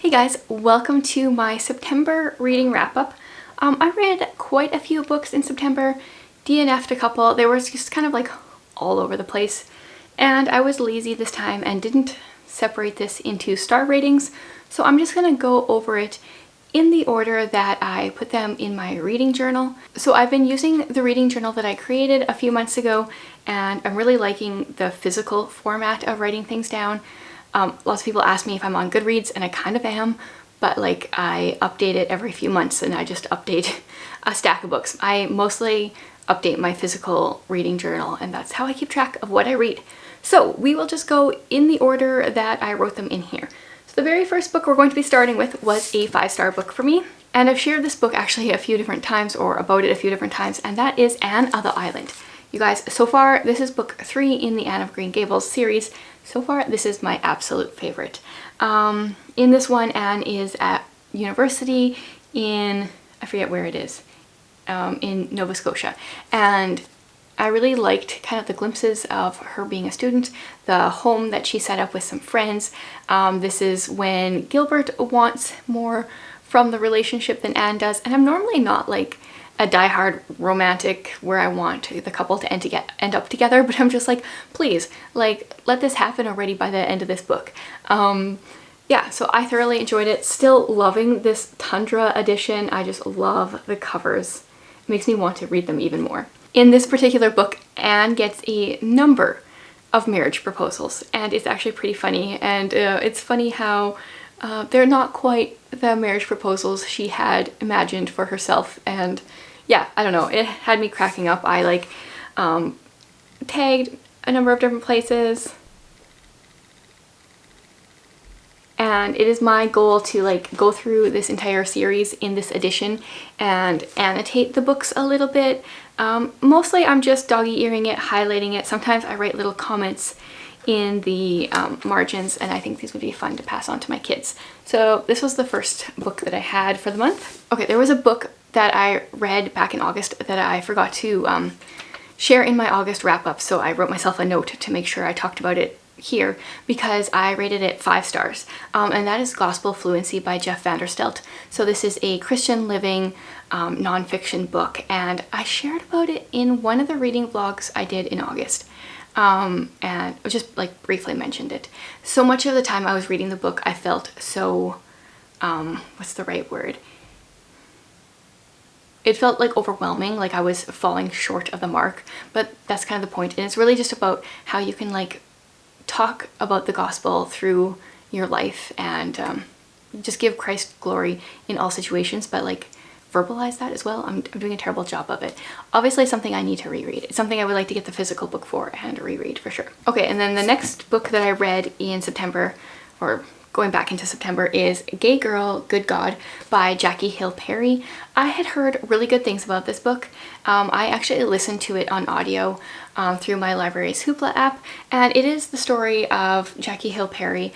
Hey guys, welcome to my September reading wrap-up. I read quite a few books in September, DNF'd a couple. They were just kind of like all over the place, and I was lazy this time and didn't separate this into star ratings, so I'm just gonna go over it in the order that I put them in my reading journal. So I've been using the reading journal that I created a few months ago, and I'm really liking the physical format of writing things down. Lots of people ask me if I'm on Goodreads, and I kind of am, but like I update it every few months and I just update a stack of books. I mostly update my physical reading journal, and that's how I keep track of what I read. So we will just go in the order that I wrote them in here. So the very first book we're going to be starting with was a 5-star book for me, and I've shared this book actually a few different times, or about it a few different times, and that is Anne of the Island. You guys, so far this is book 3 in the Anne of Green Gables series. So far this is my absolute favorite. In this one, Anne is at university in, I forget where it is, in Nova Scotia, and I really liked kind of the glimpses of her being a student, the home that she set up with some friends. This is when Gilbert wants more from the relationship than Anne does, and I'm normally not like a diehard romantic where I want the couple to end up together, but I'm just like, please, like, let this happen already by the end of this book. Yeah, so I thoroughly enjoyed it. Still loving this Tundra edition. I just love the covers. It makes me want to read them even more. In this particular book, Anne gets a number of marriage proposals, and it's actually pretty funny, and it's funny how they're not quite the marriage proposals she had imagined for herself, and yeah, I don't know, it had me cracking up. I like tagged a number of different places, and it is my goal to like go through this entire series in this edition and annotate the books a little bit. Mostly I'm just doggy earing it, highlighting it. Sometimes I write little comments in the margins, and I think these would be fun to pass on to my kids. So this was the first book that I had for the month. Okay, there was a book that I read back in August that I forgot to share in my August wrap-up, so I wrote myself a note to make sure I talked about it here because I rated it 5 stars, and that is Gospel Fluency by Jeff Vanderstelt. So this is a Christian living nonfiction book, and I shared about it in one of the reading vlogs I did in August. And I just like briefly mentioned it. So much of the time I was reading the book, I felt so, what's the right word? It felt like overwhelming, like I was falling short of the mark, but that's kind of the point. And it's really just about how you can like talk about the gospel through your life and just give Christ glory in all situations, but like verbalize that as well. I'm doing a terrible job of it. Obviously something I need to reread. It's something I would like to get the physical book for and reread for sure. Okay, and then the next book that I read in September, or going back into September, is Gay Girl, Good God by Jackie Hill Perry. I had heard really good things about this book. I actually listened to it on audio through my library's Hoopla app, and it is the story of Jackie Hill Perry.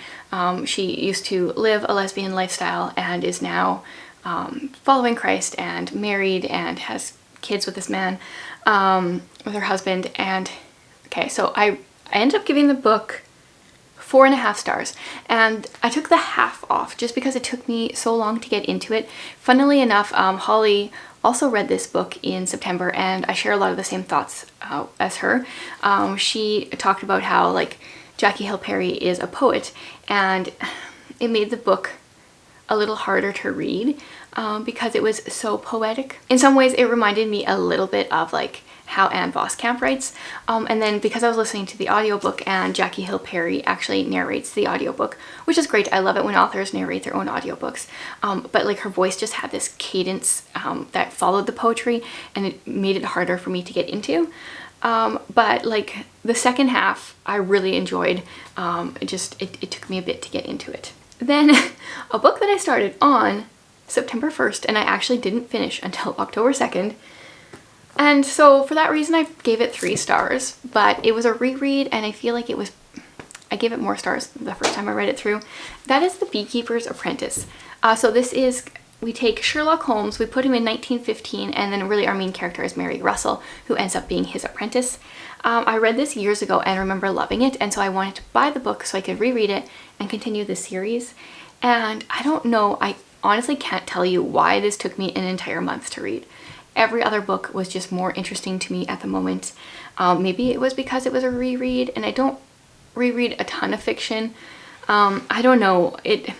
She used to live a lesbian lifestyle and is now following Christ and married and has kids with this man, with her husband. And okay, so I ended up giving the book 4.5 stars, and I took the half off just because it took me so long to get into it. Funnily enough, Holly also read this book in September, and I share a lot of the same thoughts as her. She talked about how like Jackie Hill Perry is a poet, and it made the book a little harder to read because it was so poetic. In some ways it reminded me a little bit of like how Anne Voskamp writes, and then because I was listening to the audiobook and Jackie Hill Perry actually narrates the audiobook, which is great. I love it when authors narrate their own audiobooks, but like her voice just had this cadence that followed the poetry, and it made it harder for me to get into. But like the second half I really enjoyed. It took me a bit to get into it. Then a book that I started on September 1st and I actually didn't finish until October 2nd. And so for that reason I gave it 3 stars, but it was a reread and I feel like I gave it more stars the first time I read it through. That is The Beekeepers Apprentice. So this is, we take Sherlock Holmes, we put him in 1915, and then really our main character is Mary Russell, who ends up being his apprentice. I read this years ago and remember loving it, and so I wanted to buy the book so I could reread it and continue the series. And I don't know, I honestly can't tell you why this took me an entire month to read. Every other book was just more interesting to me at the moment. Maybe it was because it was a reread, and I don't reread a ton of fiction. I don't know, it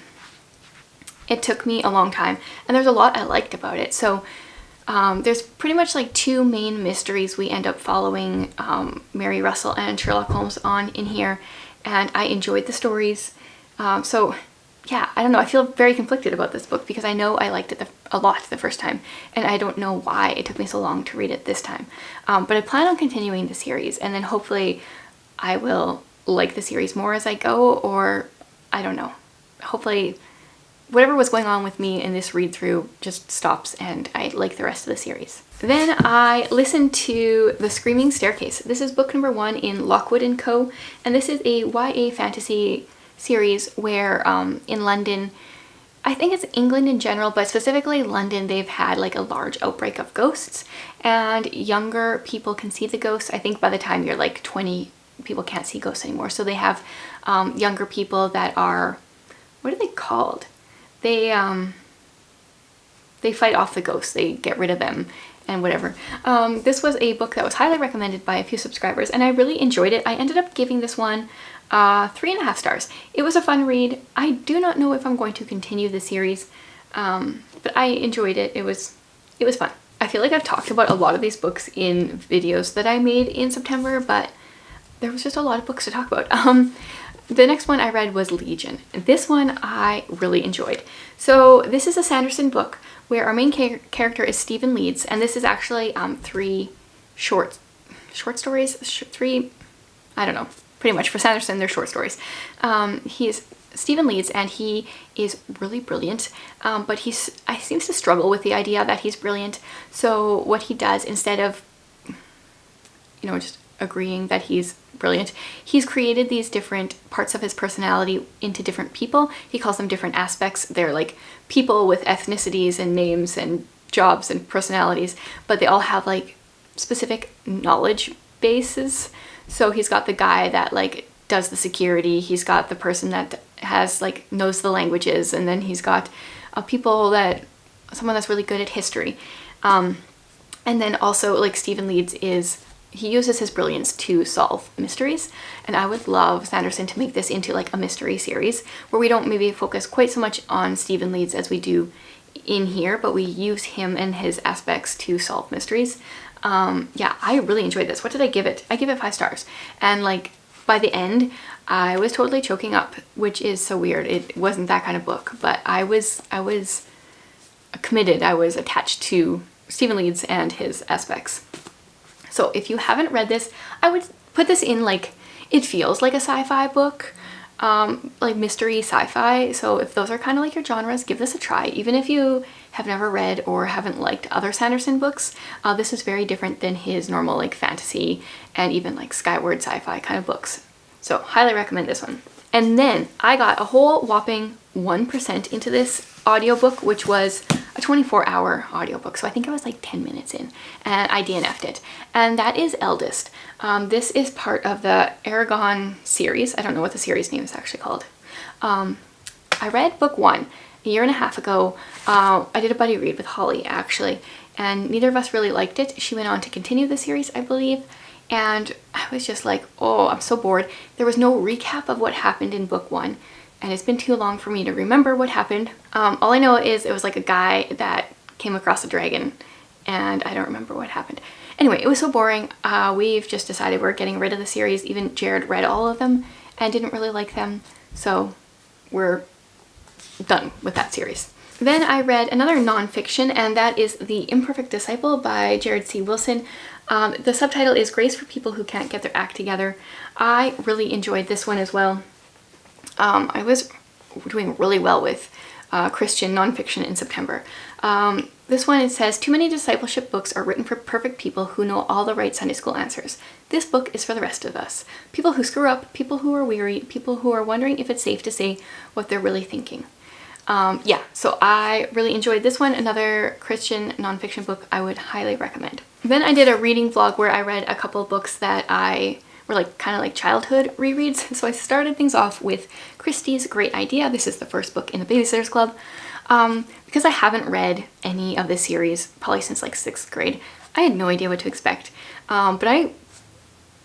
took me a long time, and there's a lot I liked about it. So there's pretty much like two main mysteries we end up following Mary Russell and Sherlock Holmes on in here, and I enjoyed the stories. So yeah, I don't know, I feel very conflicted about this book because I know I liked it a lot the first time, and I don't know why it took me so long to read it this time. But I plan on continuing the series, and then hopefully I will like the series more as I go, or I don't know, hopefully whatever was going on with me in this read through just stops and I like the rest of the series. Then I listened to The Screaming Staircase. This is book number 1 in Lockwood & Co. And this is a YA fantasy series where in London, I think it's England in general, but specifically London, they've had like a large outbreak of ghosts, and younger people can see the ghosts. I think by the time you're like 20, people can't see ghosts anymore. So they have younger people that are, what are they called? They fight off the ghosts, they get rid of them and whatever. This was a book that was highly recommended by a few subscribers, and I really enjoyed it. I ended up giving this one 3.5 stars. It was a fun read. I do not know if I'm going to continue the series, but I enjoyed it. It was fun. I feel like I've talked about a lot of these books in videos that I made in September, but there was just a lot of books to talk about. The next one I read was Legion. This one I really enjoyed. So this is a Sanderson book where our main character is Stephen Leeds, and this is actually 3 short stories, 3, I don't know, pretty much for Sanderson they're short stories. He is Stephen Leeds, and he is really brilliant, but he seems to struggle with the idea that he's brilliant. So what he does, instead of, you know, just agreeing that he's brilliant, he's created these different parts of his personality into different people. He calls them different aspects. They're like people with ethnicities and names and jobs and personalities, but they all have like specific knowledge bases. So he's got the guy that like does the security, he's got the person that has like knows the languages, and then he's got someone that's really good at history. And then also like Stephen Leeds he uses his brilliance to solve mysteries, and I would love Sanderson to make this into like a mystery series where we don't maybe focus quite so much on Stephen Leeds as we do in here, but we use him and his aspects to solve mysteries. Yeah, I really enjoyed this. What did I give it? I give it 5 stars. And like by the end, I was totally choking up, which is so weird. It wasn't that kind of book, but I was committed. I was attached to Stephen Leeds and his aspects. So if you haven't read this, I would put this in like, it feels like a sci-fi book, like mystery sci-fi. So if those are kind of like your genres, give this a try. Even if you have never read or haven't liked other Sanderson books, this is very different than his normal like fantasy and even like skyward sci-fi kind of books. So highly recommend this one. And then I got a whole whopping 1% into this audiobook, which was a 24-hour audiobook. So I think I was like 10 minutes in, and I DNF'd it. And that is Eldest. This is part of the Aragon series. I don't know what the series name is actually called. I read book 1 a year and a half ago. I did a buddy read with Holly actually, and neither of us really liked it. She went on to continue the series, I believe. And I was just like, oh, I'm so bored. There was no recap of what happened in book 1, and it's been too long for me to remember what happened. All I know is it was like a guy that came across a dragon, and I don't remember what happened. Anyway, it was so boring. We've just decided we're getting rid of the series. Even Jared read all of them and didn't really like them, so we're done with that series. Then I read another nonfiction, and that is The Imperfect Disciple by Jared C. Wilson. The subtitle is Grace for People Who Can't Get Their Act Together. I really enjoyed this one as well. I was doing really well with Christian nonfiction in September. This one, it says, too many discipleship books are written for perfect people who know all the right Sunday school answers. This book is for the rest of us. People who screw up, people who are weary, people who are wondering if it's safe to say what they're really thinking. Yeah, so I really enjoyed this one. Another Christian nonfiction book I would highly recommend. Then I did a reading vlog where I read a couple of books that I were like kind of like childhood rereads. So I started things off with Christys Great Idea. This is the first book in the Babysitters Club. Because I haven't read any of this series probably since like 6th grade, I had no idea what to expect. But I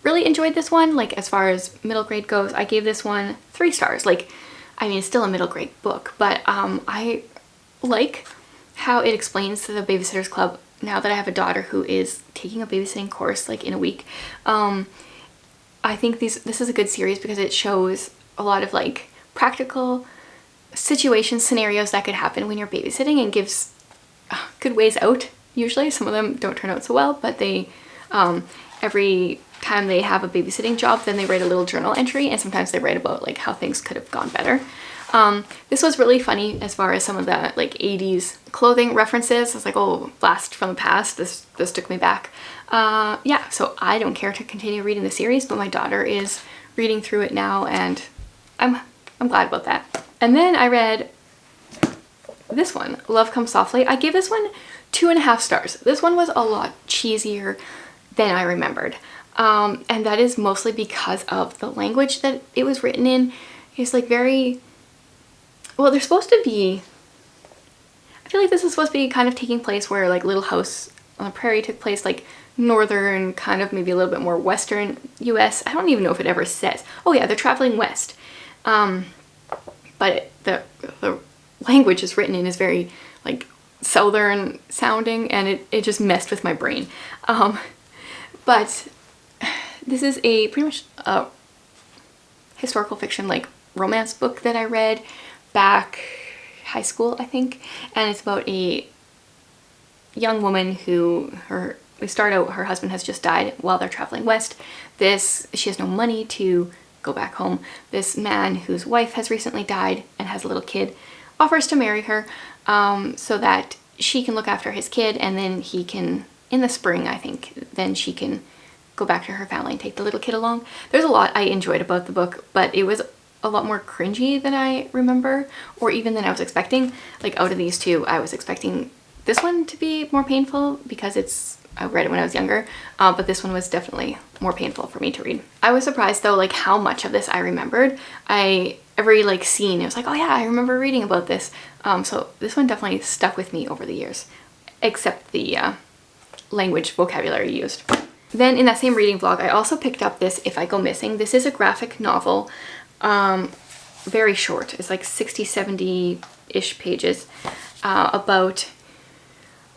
really enjoyed this one. Like as far as middle grade goes, I gave this one 3 stars. Like, I mean, it's still a middle grade book, but I like how it explains to the Babysitters Club now that I have a daughter who is taking a babysitting course like in a week. I think this is a good series because it shows a lot of like practical situations, scenarios that could happen when you're babysitting, and gives good ways out. Usually some of them don't turn out so well, but they every time they have a babysitting job, then they write a little journal entry, and sometimes they write about like how things could have gone better. This was really funny as far as some of the like 80s clothing references. I was like, oh, blast from the past. This took me back. Yeah, so I don't care to continue reading the series, but my daughter is reading through it now, and I'm glad about that. And then I read this one, Love Comes Softly. I gave this one 2.5 stars. This one was a lot cheesier than I remembered. And that is mostly because of the language that it was written in. It's like very, well, they're supposed to be, I feel like this is supposed to be kind of taking place where like Little House on the Prairie took place, like northern, kind of maybe a little bit more western US. I don't even know if it ever says. Oh yeah, they're traveling west. But the language is written in is very like southern sounding, and it just messed with my brain. But this is a pretty much a historical fiction like romance book that I read back high school, I think, and it's about a young woman who we start out, her husband has just died while they're traveling west. She has no money to go back home. This man whose wife has recently died and has a little kid offers to marry her so that she can look after his kid, and then he can, in the spring I think, then she can go back to her family and take the little kid along. There's a lot I enjoyed about the book, but it was a lot more cringy than I remember, or even than I was expecting. Like out of these two, I was expecting this one to be more painful because I read it when I was younger, but this one was definitely more painful for me to read. I was surprised though, like how much of this I remembered. Every like scene, it was like, oh yeah, I remember reading about this. So this one definitely stuck with me over the years, except the language vocabulary used. Then in that same reading vlog, I also picked up this If I Go Missing. This is a graphic novel, very short. It's like 60, 70-ish pages, about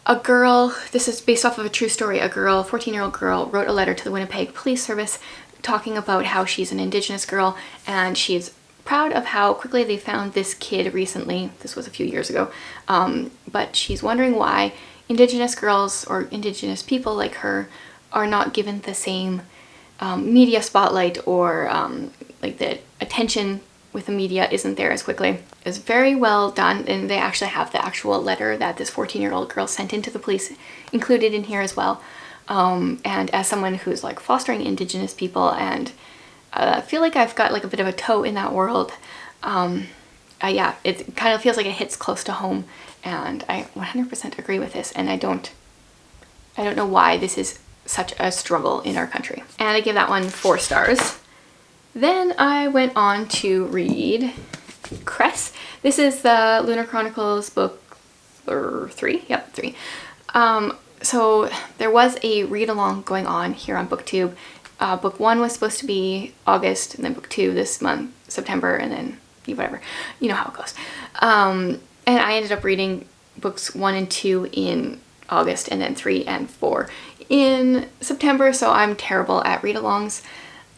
a girl. This is based off of a true story. A girl, 14-year-old girl, wrote a letter to the Winnipeg Police Service talking about how she's an Indigenous girl, and she's proud of how quickly they found this kid recently. This was a few years ago, but she's wondering why Indigenous girls or Indigenous people like her are not given the same media spotlight, or like the attention with the media isn't there as quickly. It's very well done, and they actually have the actual letter that this 14-year-old girl sent into the police included in here as well. And as someone who's like fostering Indigenous people, and I feel like I've got like a bit of a toe in that world, yeah, it kind of feels like it hits close to home, and I 100% agree with this, and I don't know why this is such a struggle in our country. And I give that one 4 stars. Then I went on to read Cress. This is the Lunar Chronicles book 3. Yep, 3. So there was a read-along going on here on BookTube. Book 1 was supposed to be August, and then book 2 this month, September, and then whatever. You know how it goes. And I ended up reading books 1 and 2 in August, and then 3 and 4 in September, so I'm terrible at read-alongs.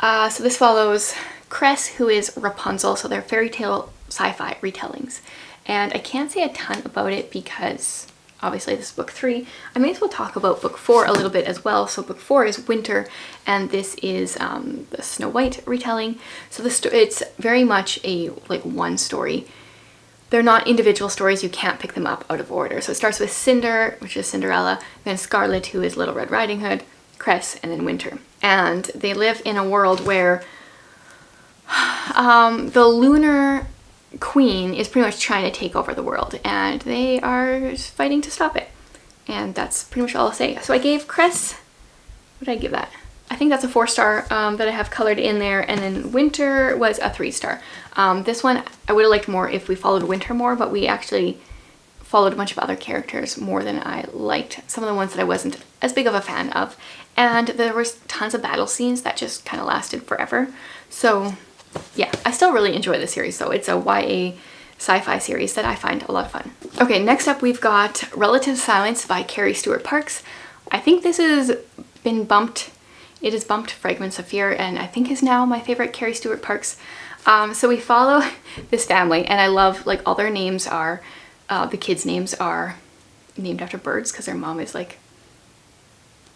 So this follows Cress, who is Rapunzel, so they're fairy tale sci-fi retellings. And I can't say a ton about it because obviously this is book 3. I may as well talk about book 4 a little bit as well. So book 4 is Winter, and this is the Snow White retelling. So it's very much a like one story. They're not individual stories, you can't pick them up out of order. So it starts with Cinder, which is Cinderella, then Scarlet, who is Little Red Riding Hood, Cress, and then Winter. And they live in a world where the lunar queen is pretty much trying to take over the world, and they are fighting to stop it. And that's pretty much all I'll say. So I gave Cress, what did I give that? I think that's a 4-star that I have colored in there. And then Winter was a 3-star. This one I would have liked more if we followed Winter more, but we actually followed a bunch of other characters more than I liked. Some of the ones that I wasn't as big of a fan of. And there was tons of battle scenes that just kind of lasted forever. So yeah, I still really enjoy the series though. It's a YA sci-fi series that I find a lot of fun. Okay, next up we've got Relative Silence by Carrie Stewart Parks. I think this has been bumped. It is bumped Fragments of Fear, and I think is now my favorite Carrie Stewart Parks. So we follow this family, and I love like all their names are, the kids' names are named after birds because their mom is like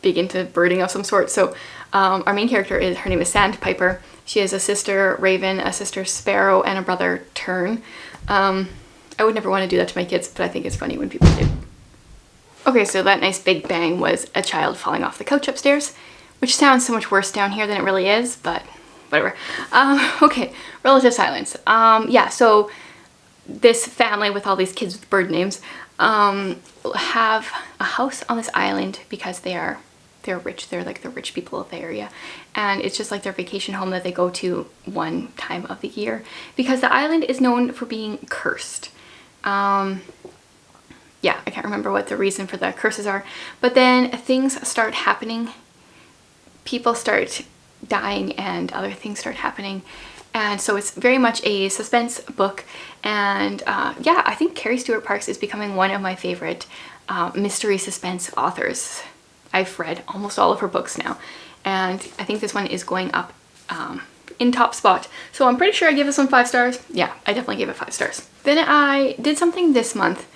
big into birding of some sort. So our main character is, her name is Sandpiper. She has a sister Raven, a sister Sparrow, and a brother Tern. I would never want to do that to my kids, but I think it's funny when people do. Okay, so that nice big bang was a child falling off the couch upstairs, which sounds so much worse down here than it really is, but whatever. Okay, Relative Silence. Yeah, so this family with all these kids with bird names have a house on this island because they're rich. They're like the rich people of the area, and it's just like their vacation home that they go to one time of the year because the island is known for being cursed. Yeah, I can't remember what the reason for the curses are, but then things start happening. People start dying and other things start happening, and so it's very much a suspense book. And yeah, I think Carrie Stewart Parks is becoming one of my favorite mystery suspense authors. I've read almost all of her books now, and I think this one is going up in top spot. So I'm pretty sure I give this one 5 stars. Yeah, I definitely gave it 5 stars. Then I did something this month,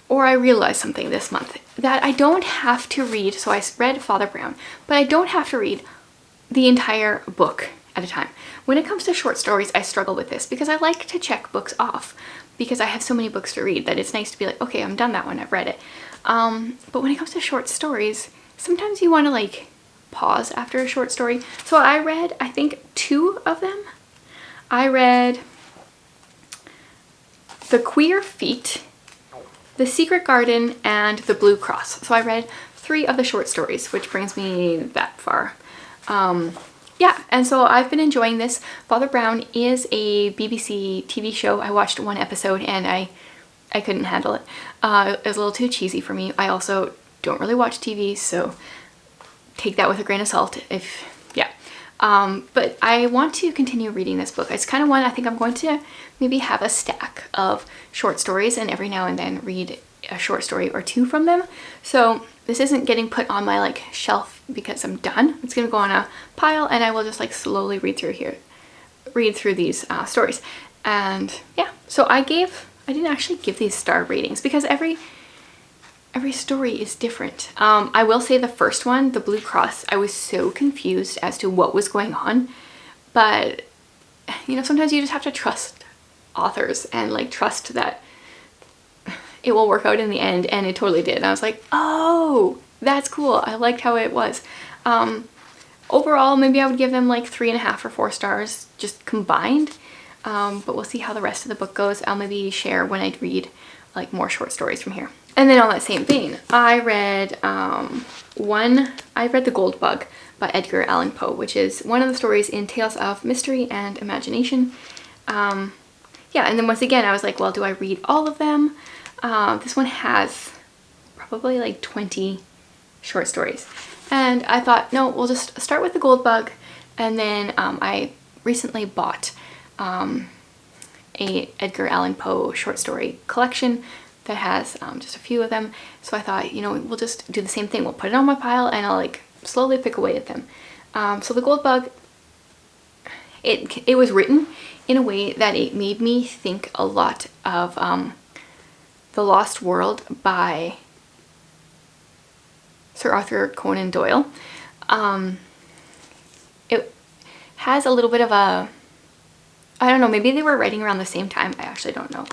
or I realized something this month, that I don't have to read. So I read Father Brown, but I don't have to read the entire book at a time. When it comes to short stories, I struggle with this because I like to check books off because I have so many books to read that it's nice to be like, okay, I'm done that one, I've read it. But when it comes to short stories, sometimes you want to like pause after a short story. So I read, I think 2 of them. I read The Queer Feet, The Secret Garden, and The Blue Cross. So I read 3 of the short stories, which brings me that far. Yeah, and so I've been enjoying this. Father Brown is a BBC TV show. I watched 1 episode and I couldn't handle it. It was a little too cheesy for me. I also don't really watch TV, so take that with a grain of salt. Yeah. But I want to continue reading this book. It's kind of one I think I'm going to maybe have a stack of short stories and every now and then read a short story or 2 from them. So this isn't getting put on my like shelf because I'm done. It's gonna go on a pile and I will just like slowly read through these stories. And yeah, so I didn't actually give these star ratings because every story is different. I will say the first one, The Blue Cross, I was so confused as to what was going on, but you know, sometimes you just have to trust authors and like trust that it will work out in the end, and it totally did. And I was like, oh, that's cool. I liked how it was. Overall, maybe I would give them like 3.5 or 4 stars just combined. But we'll see how the rest of the book goes. I'll maybe share when I read like more short stories from here. And then on that same vein, I read The Gold Bug by Edgar Allan Poe, which is one of the stories in Tales of Mystery and Imagination. Yeah, and then once again, I was like, well, do I read all of them? This one has probably like 20 short stories. And I thought, no, we'll just start with The Gold Bug. And then I recently bought a Edgar Allan Poe short story collection that has just a few of them. So I thought, you know, we'll just do the same thing. We'll put it on my pile and I'll like slowly pick away at them. So The Gold Bug, it was written in a way that it made me think a lot of The Lost World by Sir Arthur Conan Doyle. It has a little bit of a, I don't know, maybe they were writing around the same time. I actually don't know.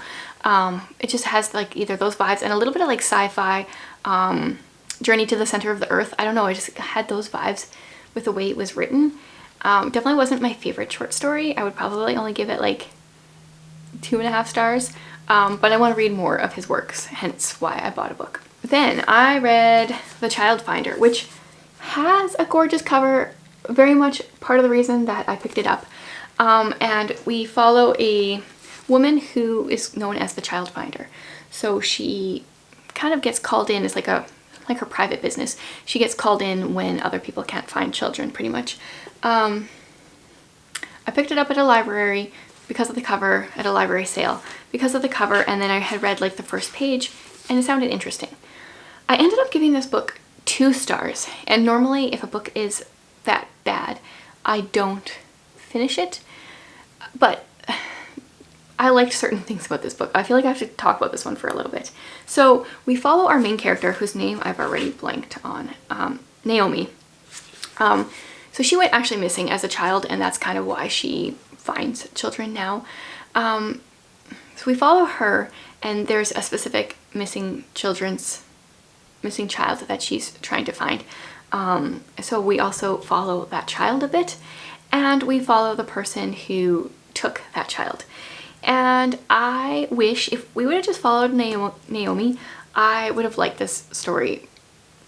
It just has like either those vibes and a little bit of like sci-fi, Journey to the Center of the Earth. I don't know, I just had those vibes with the way it was written. Definitely wasn't my favorite short story. I would probably only give it like 2.5 stars. But I want to read more of his works, hence why I bought a book. Then I read The Child Finder, which has a gorgeous cover. very much part of the reason that I picked it up. And we follow a woman who is known as the child finder. So she kind of gets called in, it's like her private business. She gets called in when other people can't find children, pretty much. I picked it up at a library because of the cover, at a library sale, because of the cover, and then I had read like the first page and it sounded interesting. I ended up giving this book 2 stars, and normally if a book is that bad, I don't finish it, but I liked certain things about this book. I feel like I have to talk about this one for a little bit. So we follow our main character, whose name I've already blanked on, Naomi. So she went actually missing as a child, and that's kind of why she finds children now. So we follow her, and there's a specific missing child that she's trying to find. So we also follow that child a bit, and we follow the person who took that child. And I wish if we would have just followed Naomi, I would have liked this story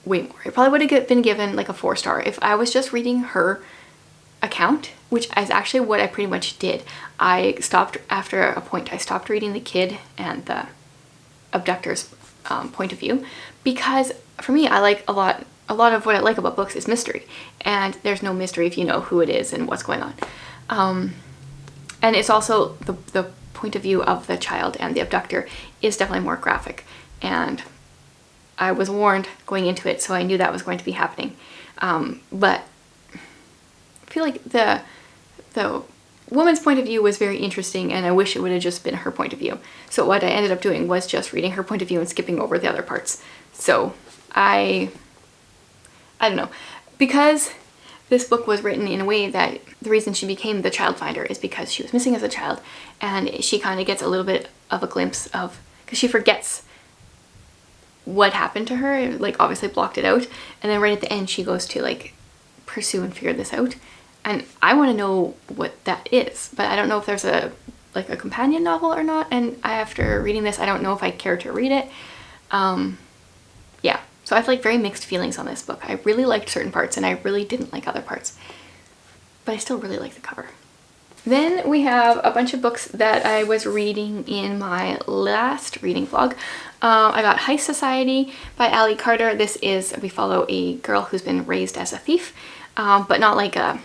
way more. It probably would have been given like a 4-star if I was just reading her account, which is actually what I pretty much did. I stopped after a point. I stopped reading the kid and the abductor's point of view, because for me, I like a lot of what I like about books is mystery, and there's no mystery if you know who it is and what's going on. And it's also the point of view of the child and the abductor is definitely more graphic, and I was warned going into it, so I knew that was going to be happening. But I feel like the woman's point of view was very interesting, and I wish it would have just been her point of view. So what I ended up doing was just reading her point of view and skipping over the other parts. So I don't know, because this book was written in a way that the reason she became the child finder is because she was missing as a child, and she kind of gets a little bit of a glimpse of, because she forgets what happened to her, like obviously blocked it out, and then right at the end she goes to like pursue and figure this out, and I want to know what that is, but I don't know if there's a companion novel or not, and after reading this I don't know if I care to read it. Yeah, so I have like very mixed feelings on this book. I really liked certain parts and I really didn't like other parts, but I still really like the cover. Then we have a bunch of books that I was reading in my last reading vlog. I got Heist Society by Ali Carter. We follow a girl who's been raised as a thief, but not like a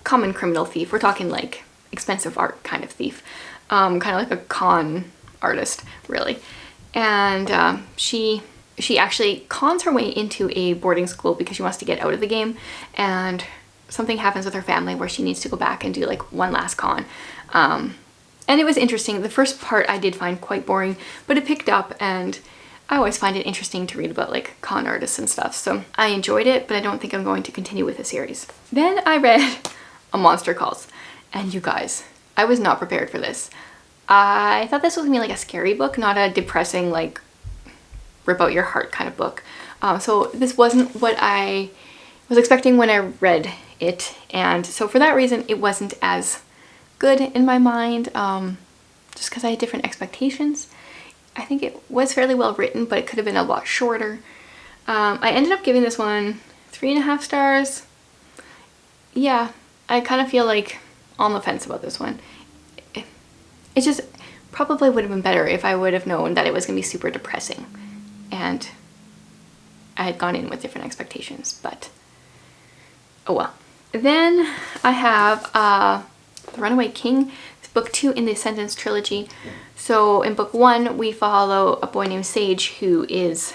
common criminal thief. We're talking like expensive art kind of thief, kind of like a con artist, really. And she actually cons her way into a boarding school because she wants to get out of the game, and something happens with her family where she needs to go back and do like one last con. And it was interesting. The first part I did find quite boring, but it picked up, and I always find it interesting to read about like con artists and stuff. So I enjoyed it, but I don't think I'm going to continue with the series. Then I read A Monster Calls, and you guys, I was not prepared for this. I thought this was gonna be like a scary book, not a depressing, like rip out your heart kind of book. So this wasn't what I was expecting when I read it, and so for that reason it wasn't as good in my mind, just because I had different expectations. I think it was fairly well written, but it could have been a lot shorter. I ended up giving this one 3.5 stars. Yeah, I kind of feel like on the fence about this one. It just probably would have been better if I would have known that it was going to be super depressing and I had gone in with different expectations, but oh well. Then I have The Runaway King. It's book 2 in the Sentence trilogy. So in book 1 we follow a boy named Sage who is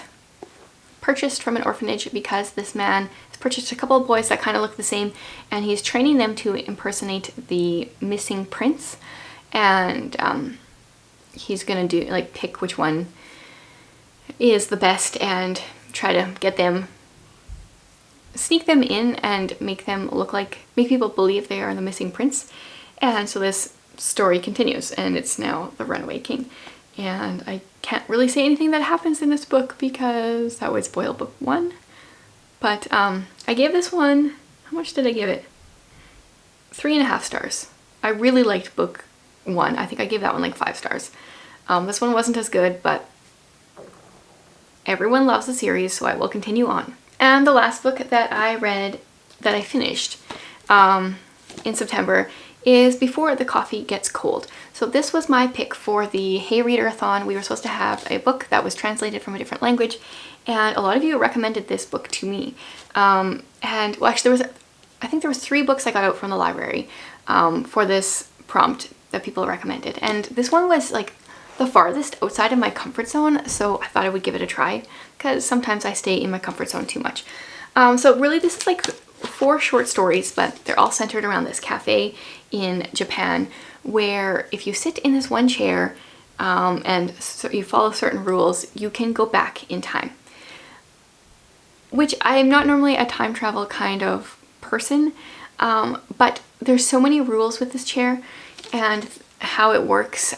purchased from an orphanage because this man has purchased a couple of boys that kind of look the same, and he's training them to impersonate the missing prince, and he's gonna do like pick which one is the best and try to get them, sneak them in and make people believe they are the missing prince. And so this story continues, and it's now The Runaway King. And I can't really say anything that happens in this book because that would spoil book 1. But I gave this one, how much did I give it? 3.5 stars. I really liked book 1. I think I gave that one like 5 stars. This one wasn't as good, but everyone loves the series, so I will continue on. And the last book that I read, that I finished, in September is Before the Coffee Gets Cold. So this was my pick for the Hey Reader-a-thon. We were supposed to have a book that was translated from a different language, and a lot of you recommended this book to me. And well, actually I think there was 3 books I got out from the library for this prompt that people recommended, and this one was like the farthest outside of my comfort zone, so I thought I would give it a try because sometimes I stay in my comfort zone too much. So really this is like 4 short stories, but they're all centered around this cafe in Japan where if you sit in this one chair and so you follow certain rules, you can go back in time. Which I'm not normally a time travel kind of person, but there's so many rules with this chair and how it works.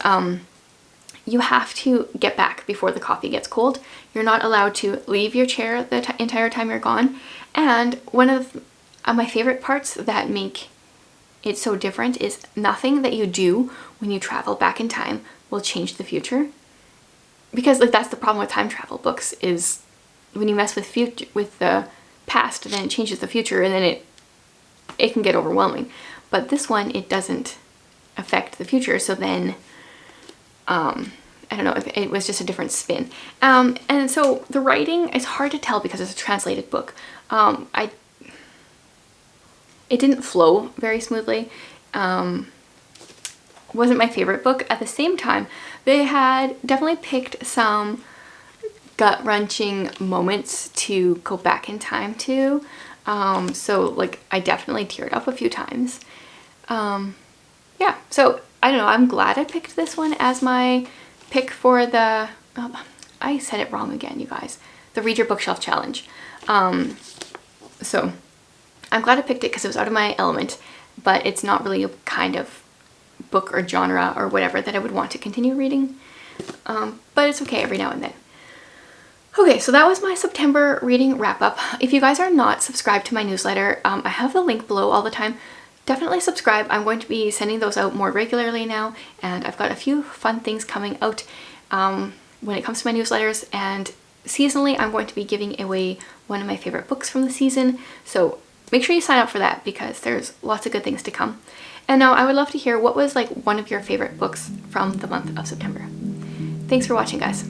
You have to get back before the coffee gets cold. You're not allowed to leave your chair the entire time you're gone. And one of my favorite parts that make it so different is nothing that you do when you travel back in time will change the future. Because like that's the problem with time travel books, is when you mess with the past, then it changes the future, and then it can get overwhelming. But this one, it doesn't affect the future, so then I don't know, if it was just a different spin. And so the writing is hard to tell because it's a translated book. It didn't flow very smoothly. Wasn't my favorite book. At the same time, they had definitely picked some gut-wrenching moments to go back in time to. So like I definitely teared up a few times. Yeah, so I don't know, I'm glad I picked this one as my pick for the, I said it wrong again, you guys, the Read Your Bookshelf Challenge. So I'm glad I picked it because it was out of my element, but it's not really a kind of book or genre or whatever that I would want to continue reading. But it's okay every now and then. Okay, so that was my September reading wrap up. If you guys are not subscribed to my newsletter, I have the link below all the time. Definitely subscribe. I'm going to be sending those out more regularly now, and I've got a few fun things coming out when it comes to my newsletters, and seasonally I'm going to be giving away one of my favorite books from the season, so make sure you sign up for that because there's lots of good things to come. And now I would love to hear what was like one of your favorite books from the month of September. Thanks for watching, guys.